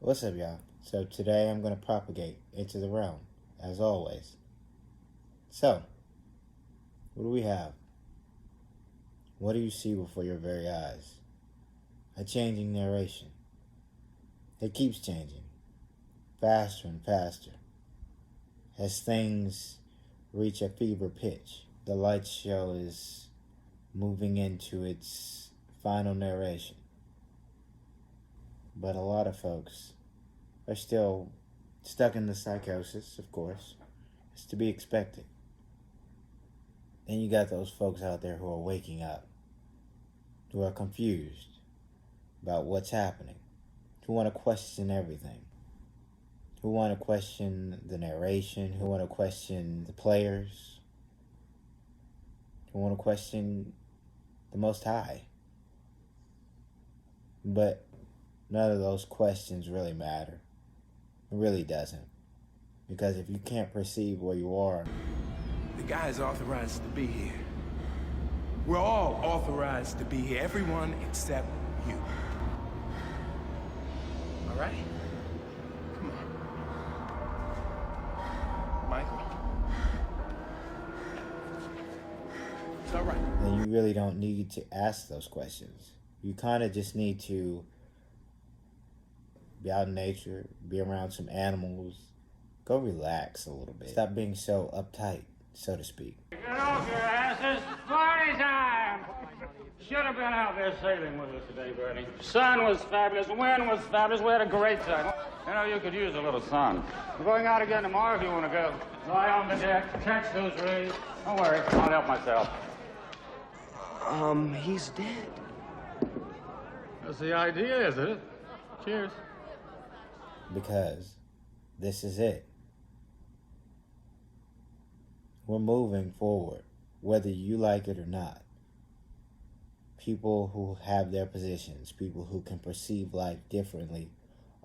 What's up, y'all? So today I'm going to propagate into the realm, as always. So, what do we have? What do you see before your very eyes? A changing narration. It keeps changing, faster and faster. As things reach a fever pitch, the light show is moving into its final narration. But a lot of folks are still stuck in the psychosis, of course. It's to be expected. Then you got those folks out there who are waking up, who are confused about what's happening, who want to question everything, who want to question the narration, who want to question the players, who want to question the Most High. But none of those questions really matter. It really doesn't. Because if you can't perceive where you are... The guy is authorized to be here. We're all authorized to be here. Everyone except you. All right? Come on. Michael. It's all right. Then you really don't need to ask those questions. You kind of just need to be out in nature, be around some animals, go relax a little bit. Stop being so uptight, so to speak. Get off your asses! Party time! Should have been out there sailing with us today, Bernie. Sun was fabulous, wind was fabulous, we had a great time. You know, you could use a little sun. We're going out again tomorrow if you want to go. Lie on the deck, catch those rays. Don't worry, I'll help myself. He's dead. That's the idea, is it? Cheers. Because this is it. We're moving forward, whether you like it or not. People who have their positions, people who can perceive life differently,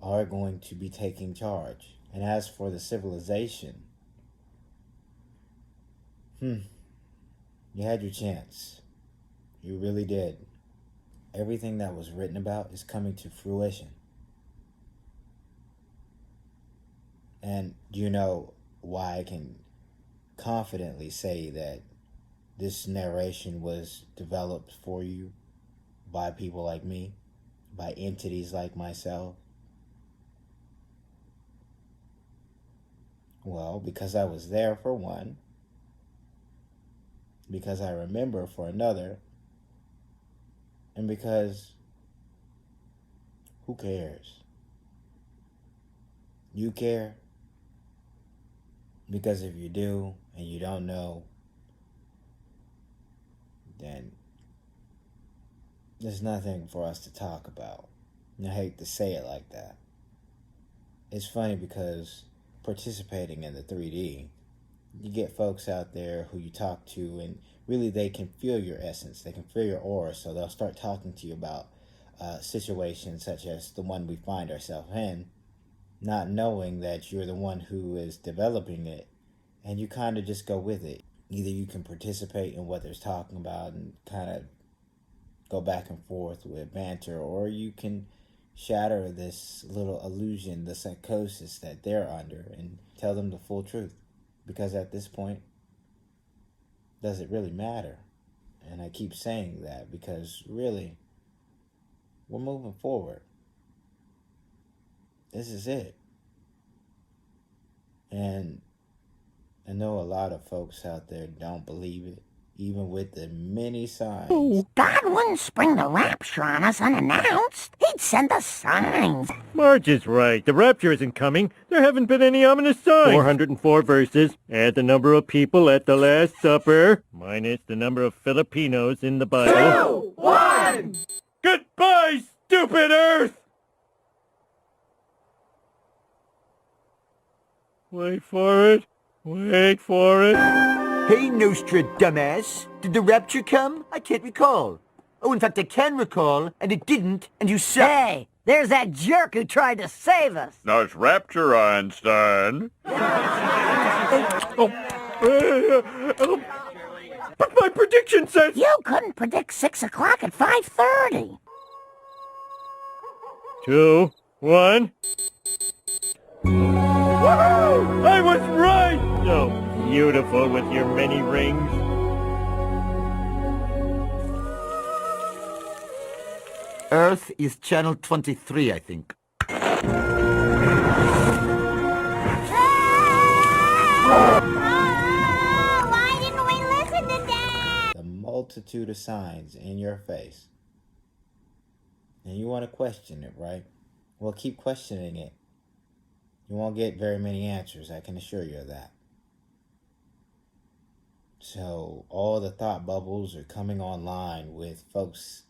are going to be taking charge. And as for the civilization, you had your chance. You really did. Everything that was written about is coming to fruition. And do you know why I can confidently say that this narration was developed for you by people like me, by entities like myself? Well, because I was there for one, because I remember for another, and because who cares? You care? Because if you do and you don't know, then there's nothing for us to talk about. And I hate to say it like that. It's funny because participating in the 3D, you get folks out there who you talk to and really they can feel your essence. They can feel your aura, so they'll start talking to you about situations such as the one we find ourselves in, not knowing that you're the one who is developing it, and you kind of just go with it. Either you can participate in what they're talking about and kind of go back and forth with banter, or you can shatter this little illusion, the psychosis that they're under, and tell them the full truth. Because at this point, does it really matter? And I keep saying that because really, we're moving forward. This is it. And I know a lot of folks out there don't believe it, even with the many signs. Oh, God wouldn't spring the rapture on us unannounced. He'd send us signs. Marge is right. The rapture isn't coming. There haven't been any ominous signs. 404 verses. Add the number of people at the Last Supper, minus the number of Filipinos in the Bible. 2, 1! Goodbye, stupid Earth! Wait for it. Wait for it. Hey, Nostra, dumbass. Did the rapture come? I can't recall. Oh, in fact, I can recall, and it didn't, and you suck. Hey, there's that jerk who tried to save us. Nice rapture, Einstein. But my prediction says... You couldn't predict 6 o'clock at 5:30. 2, 1... beautiful with your many rings. Earth is channel 23, I think. Why didn't we listen to Dad? The multitude of signs in your face. And you want to question it, right? Well, keep questioning it. You won't get very many answers, I can assure you of that. So all the thought bubbles are coming online with folks'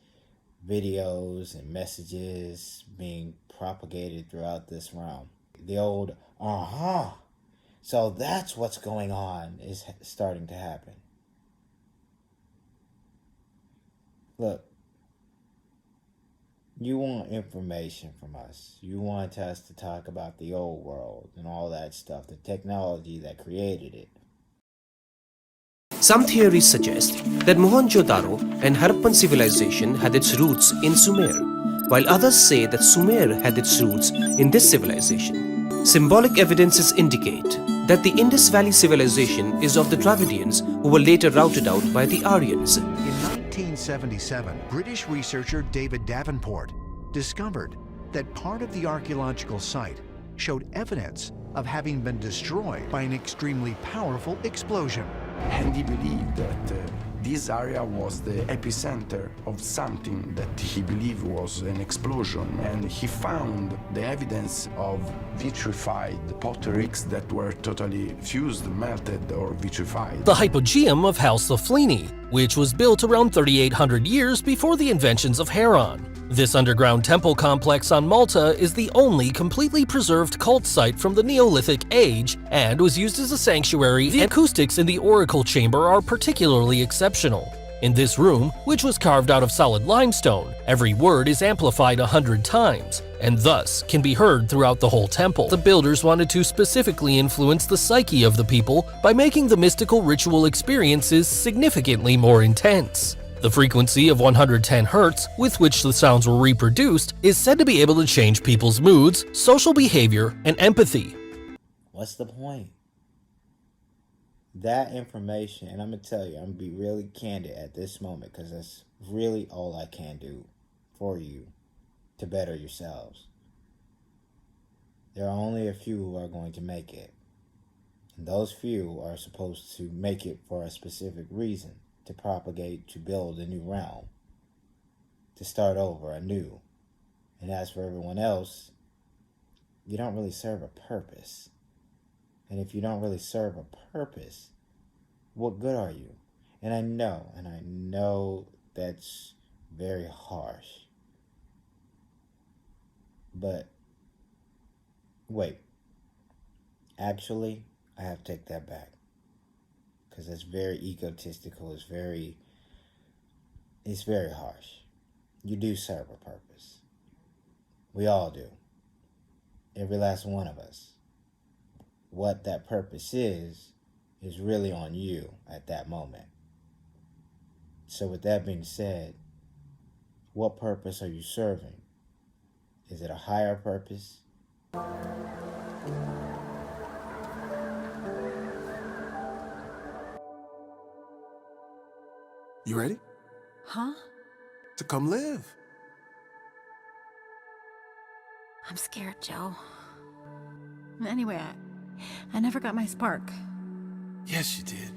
videos and messages being propagated throughout this realm. The old, so that's what's going on is starting to happen. Look, you want information from us. You want us to talk about the old world and all that stuff, the technology that created it. Some theories suggest that Mohenjo-daro and Harappan civilization had its roots in Sumer, while others say that Sumer had its roots in this civilization. Symbolic evidences indicate that the Indus Valley civilization is of the Dravidians who were later routed out by the Aryans. In 1977, British researcher David Davenport discovered that part of the archaeological site showed evidence of having been destroyed by an extremely powerful explosion. And he believed that this area was the epicenter of something that he believed was an explosion. And he found the evidence of vitrified potteries that were totally fused, melted, or vitrified. The hypogeum of House of Flini, which was built around 3,800 years before the inventions of Heron. This underground temple complex on Malta is the only completely preserved cult site from the Neolithic age and was used as a sanctuary. The acoustics in the oracle chamber are particularly exceptional. In this room, which was carved out of solid limestone, every word is amplified 100 times, and thus can be heard throughout the whole temple. The builders wanted to specifically influence the psyche of the people by making the mystical ritual experiences significantly more intense. The frequency of 110 Hz, with which the sounds were reproduced, is said to be able to change people's moods, social behavior, and empathy. What's the point? That information, and I'm going to tell you, I'm going to be really candid at this moment because that's really all I can do for you to better yourselves. There are only a few who are going to make it. And those few are supposed to make it for a specific reason. To propagate, to build a new realm, to start over anew. And as for everyone else, you don't really serve a purpose. And if you don't really serve a purpose, what good are you? And I know that's very harsh. But, wait. Actually, I have to take that back. Because it's very egotistical, it's very harsh. You do serve a purpose. We all do. Every last one of us. What that purpose is really on you at that moment. So with that being said, what purpose are you serving? Is it a higher purpose? You ready? Huh? To come live. I'm scared, Joe. Anyway, I never got my spark. Yes, you did.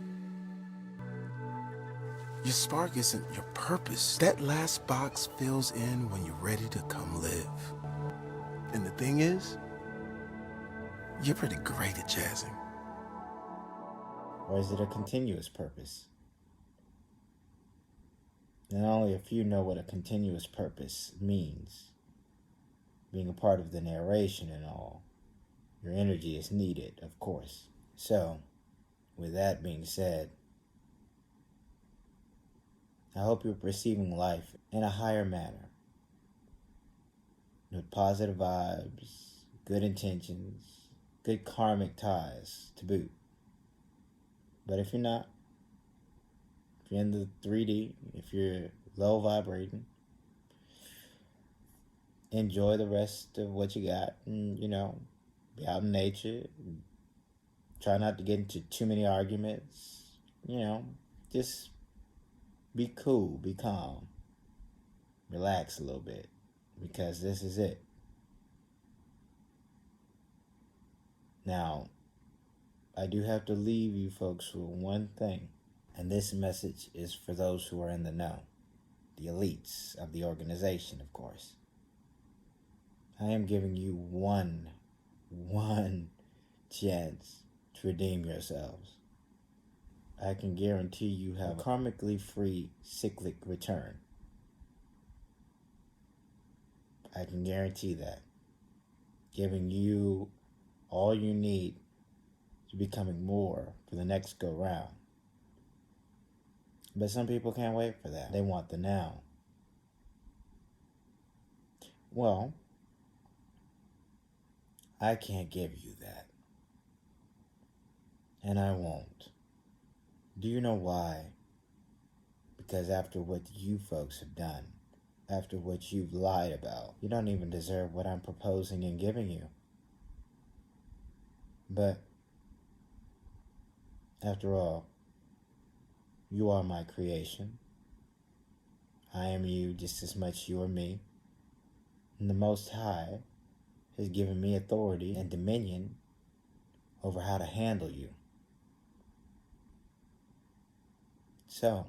Your spark isn't your purpose. That last box fills in when you're ready to come live. And the thing is, you're pretty great at jazzing. Or is it a continuous purpose? And only a few know what a continuous purpose means. Being a part of the narration and all. Your energy is needed, of course. So, with that being said, I hope you're perceiving life in a higher manner. With positive vibes, good intentions, good karmic ties to boot. But if you're not, if you're in the 3D, if you're low vibrating, enjoy the rest of what you got and, be out in nature, Try not to get into too many arguments. You know, just be cool, be calm. Relax a little bit, because this is it. Now, I do have to leave you folks with one thing, and this message is for those who are in the know, the elites of the organization, of course. I am giving you one chance to redeem yourselves. I can guarantee you have a karmically free cyclic return. I can guarantee that. Giving you all you need to becoming more for the next go round. But some people can't wait for that. They want the now. Well, I can't give you that. And I won't. Do you know why? Because after what you folks have done, after what you've lied about, you don't even deserve what I'm proposing and giving you. But, after all, you are my creation. I am you just as much you are me. And the Most High has given me authority and dominion over how to handle you. So,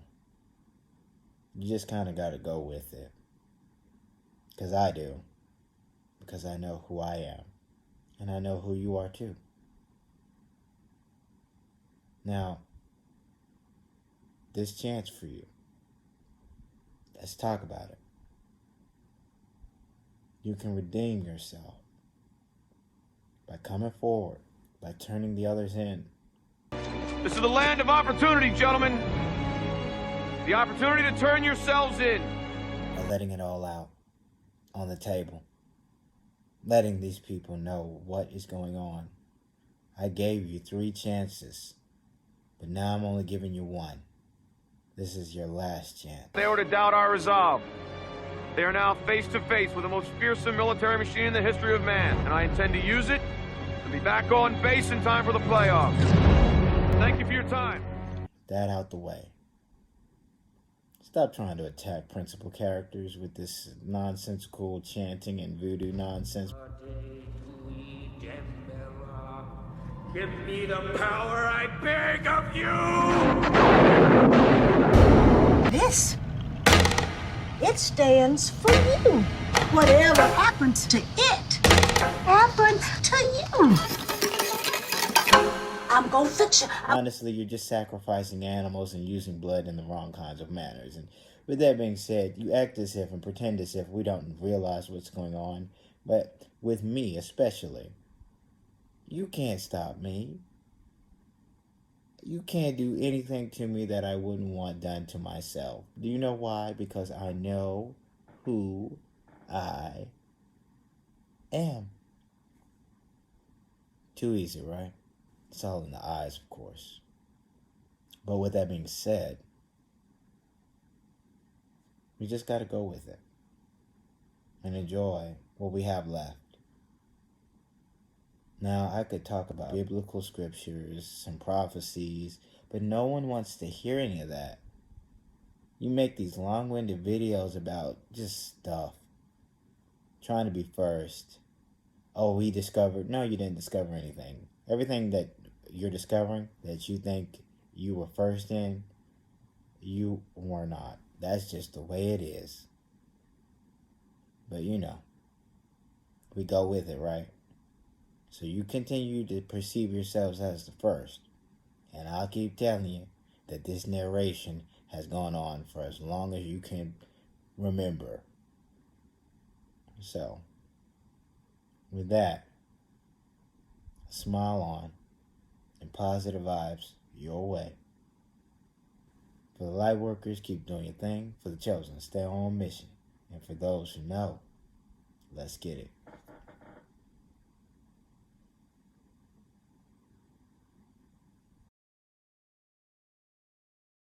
you just kind of got to go with it. Because I do. Because I know who I am. And I know who you are too. Now, this chance for you. Let's talk about it. You can redeem yourself by coming forward, by turning the others in. This is the land of opportunity, gentlemen. The opportunity to turn yourselves in. By letting it all out on the table. Letting these people know what is going on. I gave you 3 chances, but now I'm only giving you 1. This is your last chance. They were to doubt our resolve. They are now face to face with the most fearsome military machine in the history of man, and I intend to use it to be back on base in time for the playoffs. Thank you for your time. That out the way. Stop trying to attack principal characters with this nonsensical chanting and voodoo nonsense. Give me the power, I beg of you! This, it stands for you. Whatever happens to it, happens to you. I'm gonna fix you. Honestly, you're just sacrificing animals and using blood in the wrong kinds of manners. And with that being said, you act as if and pretend as if we don't realize what's going on. But with me especially, you can't stop me. You can't do anything to me that I wouldn't want done to myself. Do you know why? Because I know who I am. Too easy, right? It's all in the eyes, of course. But with that being said, we just got to go with it and enjoy what we have left. Now, I could talk about biblical scriptures, some prophecies, but no one wants to hear any of that. You make these long-winded videos about just stuff. Trying to be first. Oh, we discovered. No, you didn't discover anything. Everything that you're discovering, that you think you were first in, you were not. That's just the way it is. But you know, we go with it, right? So you continue to perceive yourselves as the first. And I'll keep telling you that this narration has gone on for as long as you can remember. So, with that, a smile on and positive vibes your way. For the light workers, keep doing your thing. For the chosen, stay on mission. And for those who know, let's get it.